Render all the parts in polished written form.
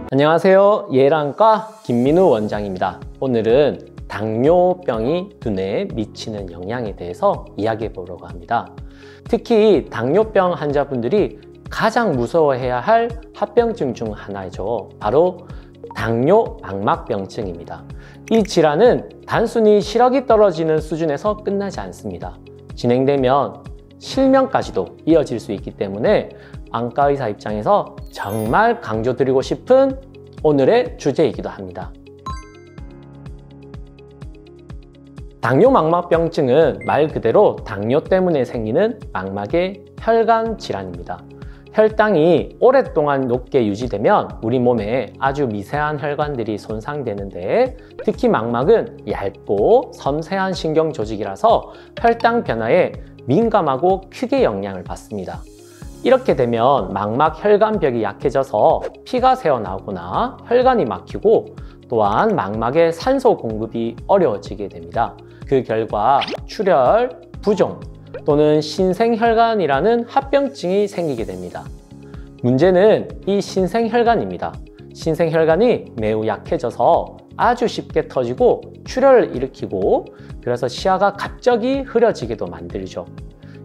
안녕하세요. 예랑과 김민우 원장입니다. 오늘은 당뇨병이 눈에 미치는 영향에 대해서 이야기해 보려고 합니다. 특히 당뇨병 환자분들이 가장 무서워해야 할 합병증 중 하나죠. 바로 당뇨 망막병증입니다. 이 질환은 단순히 시력이 떨어지는 수준에서 끝나지 않습니다. 진행되면 실명까지도 이어질 수 있기 때문에 안과 의사 입장에서 정말 강조드리고 싶은 오늘의 주제이기도 합니다. 당뇨 망막병증은 말 그대로 당뇨 때문에 생기는 망막의 혈관 질환입니다. 혈당이 오랫동안 높게 유지되면 우리 몸에 아주 미세한 혈관들이 손상되는데, 특히 망막은 얇고 섬세한 신경 조직이라서 혈당 변화에 민감하고 크게 영향을 받습니다. 이렇게 되면 망막 혈관벽이 약해져서 피가 새어나오거나 혈관이 막히고, 또한 망막에 산소 공급이 어려워지게 됩니다. 그 결과 출혈, 부종 또는 신생혈관이라는 합병증이 생기게 됩니다. 문제는 이 신생혈관입니다. 신생혈관이 매우 약해져서 아주 쉽게 터지고 출혈을 일으키고, 그래서 시야가 갑자기 흐려지게도 만들죠.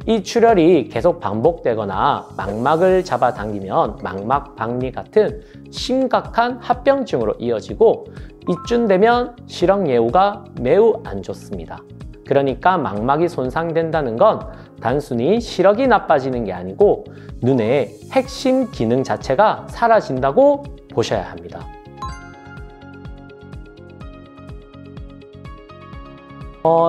이 출혈이 계속 반복되거나 망막을 잡아당기면 망막 박리 같은 심각한 합병증으로 이어지고, 이쯤 되면 시력 예후가 매우 안 좋습니다. 그러니까 망막이 손상된다는 건 단순히 시력이 나빠지는 게 아니고 눈의 핵심 기능 자체가 사라진다고 보셔야 합니다.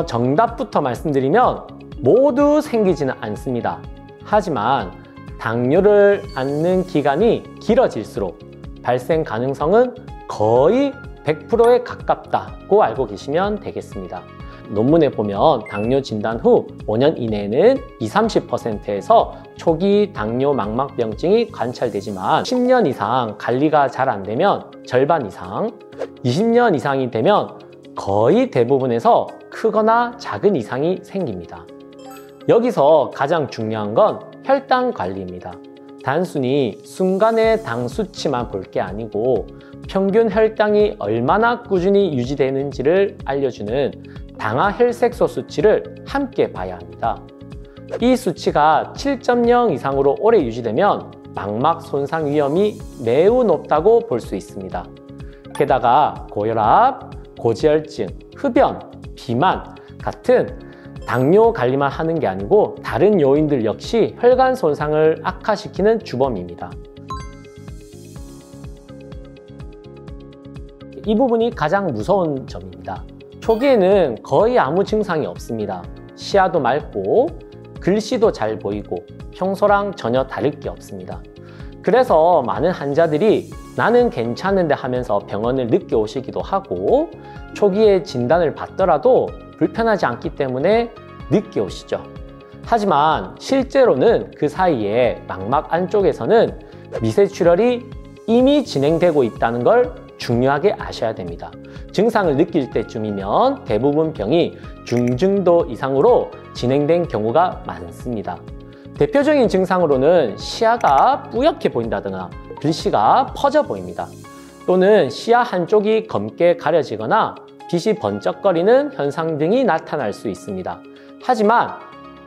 정답부터 말씀드리면 모두 생기지는 않습니다. 하지만 당뇨를 앓는 기간이 길어질수록 발생 가능성은 거의 100%에 가깝다고 알고 계시면 되겠습니다. 논문에 보면 당뇨 진단 후 5년 이내에는 20~30%에서 초기 당뇨 망막병증이 관찰되지만 10년 이상 관리가 잘 안 되면 절반 이상, 20년 이상이 되면 거의 대부분에서 크거나 작은 이상이 생깁니다. 여기서 가장 중요한 건 혈당 관리입니다. 단순히 순간의 당 수치만 볼 게 아니고 평균 혈당이 얼마나 꾸준히 유지되는지를 알려주는 당화혈색소 수치를 함께 봐야 합니다. 이 수치가 7.0 이상으로 오래 유지되면 망막 손상 위험이 매우 높다고 볼 수 있습니다. 게다가 고혈압, 고지혈증, 흡연, 비만 같은 당뇨 관리만 하는 게 아니고 다른 요인들 역시 혈관 손상을 악화시키는 주범입니다. 이 부분이 가장 무서운 점입니다. 초기에는 거의 아무 증상이 없습니다. 시야도 맑고 글씨도 잘 보이고 평소랑 전혀 다를 게 없습니다. 그래서 많은 환자들이 나는 괜찮은데 하면서 병원을 늦게 오시기도 하고, 초기에 진단을 받더라도 불편하지 않기 때문에 늦게 오시죠. 하지만 실제로는 그 사이에 망막 안쪽에서는 미세 출혈이 이미 진행되고 있다는 걸 중요하게 아셔야 됩니다. 증상을 느낄 때쯤이면 대부분 병이 중증도 이상으로 진행된 경우가 많습니다. 대표적인 증상으로는 시야가 뿌옇게 보인다거나 글씨가 퍼져 보입니다. 또는 시야 한쪽이 검게 가려지거나 빛이 번쩍거리는 현상 등이 나타날 수 있습니다. 하지만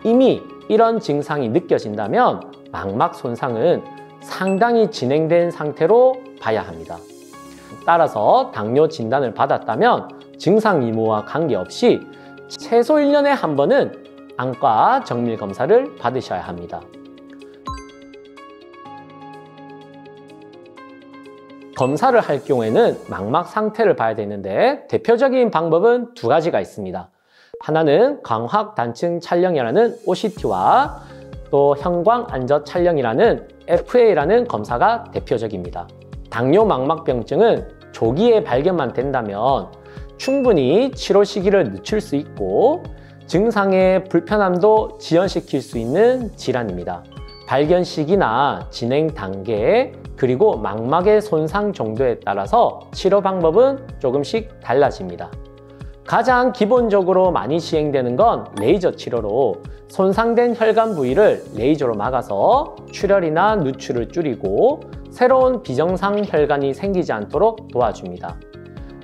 이미 이런 증상이 느껴진다면 망막 손상은 상당히 진행된 상태로 봐야 합니다. 따라서 당뇨 진단을 받았다면 증상 유무와 관계없이 최소 1년에 한 번은 안과 정밀 검사를 받으셔야 합니다. 검사를 할 경우에는 망막 상태를 봐야 되는데 대표적인 방법은 두 가지가 있습니다. 하나는 광학 단층 촬영이라는 OCT와 또 형광 안저 촬영이라는 FA라는 검사가 대표적입니다. 당뇨 망막병증은 조기에 발견만 된다면 충분히 치료 시기를 늦출 수 있고 증상의 불편함도 지연시킬 수 있는 질환입니다. 발견 시기나 진행 단계, 그리고 망막의 손상 정도에 따라서 치료 방법은 조금씩 달라집니다. 가장 기본적으로 많이 시행되는 건 레이저 치료로 손상된 혈관 부위를 레이저로 막아서 출혈이나 누출을 줄이고 새로운 비정상 혈관이 생기지 않도록 도와줍니다.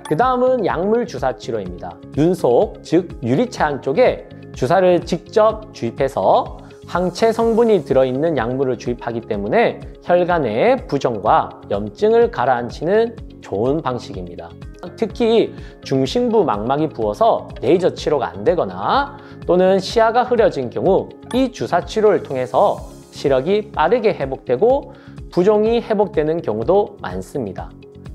그 다음은 약물 주사 치료입니다. 눈 속, 즉 유리체 안쪽에 주사를 직접 주입해서 항체 성분이 들어있는 약물을 주입하기 때문에 혈관의 부종과 염증을 가라앉히는 좋은 방식입니다. 특히 중심부 망막이 부어서 레이저 치료가 안 되거나 또는 시야가 흐려진 경우 이 주사 치료를 통해서 시력이 빠르게 회복되고 부종이 회복되는 경우도 많습니다.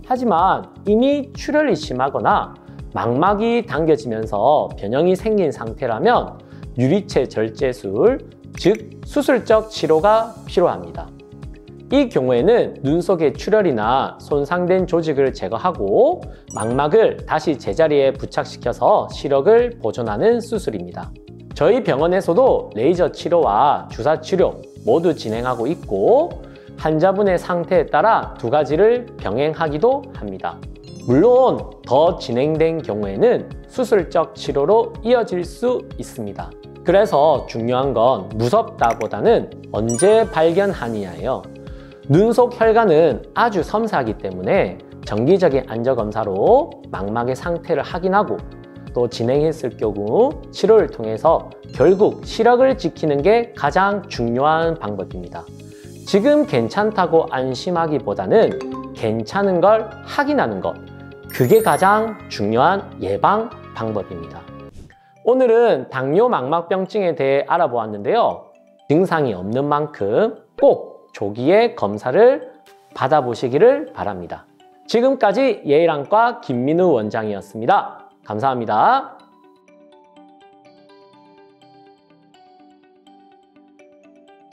하지만 이미 출혈이 심하거나 망막이 당겨지면서 변형이 생긴 상태라면 유리체 절제술, 즉 수술적 치료가 필요합니다. 이 경우에는 눈 속의 출혈이나 손상된 조직을 제거하고 망막을 다시 제자리에 부착시켜서 시력을 보존하는 수술입니다. 저희 병원에서도 레이저 치료와 주사 치료 모두 진행하고 있고 환자분의 상태에 따라 두 가지를 병행하기도 합니다. 물론 더 진행된 경우에는 수술적 치료로 이어질 수 있습니다. 그래서 중요한 건 무섭다보다는 언제 발견하느냐예요. 눈 속 혈관은 아주 섬세하기 때문에 정기적인 안저검사로 망막의 상태를 확인하고 또 진행했을 경우 치료를 통해서 결국 시력을 지키는 게 가장 중요한 방법입니다. 지금 괜찮다고 안심하기보다는 괜찮은 걸 확인하는 것, 그게 가장 중요한 예방 방법입니다. 오늘은 당뇨 망막병증에 대해 알아보았는데요. 증상이 없는 만큼 꼭 조기에 검사를 받아보시기를 바랍니다. 지금까지 예일안과 김민우 원장이었습니다. 감사합니다.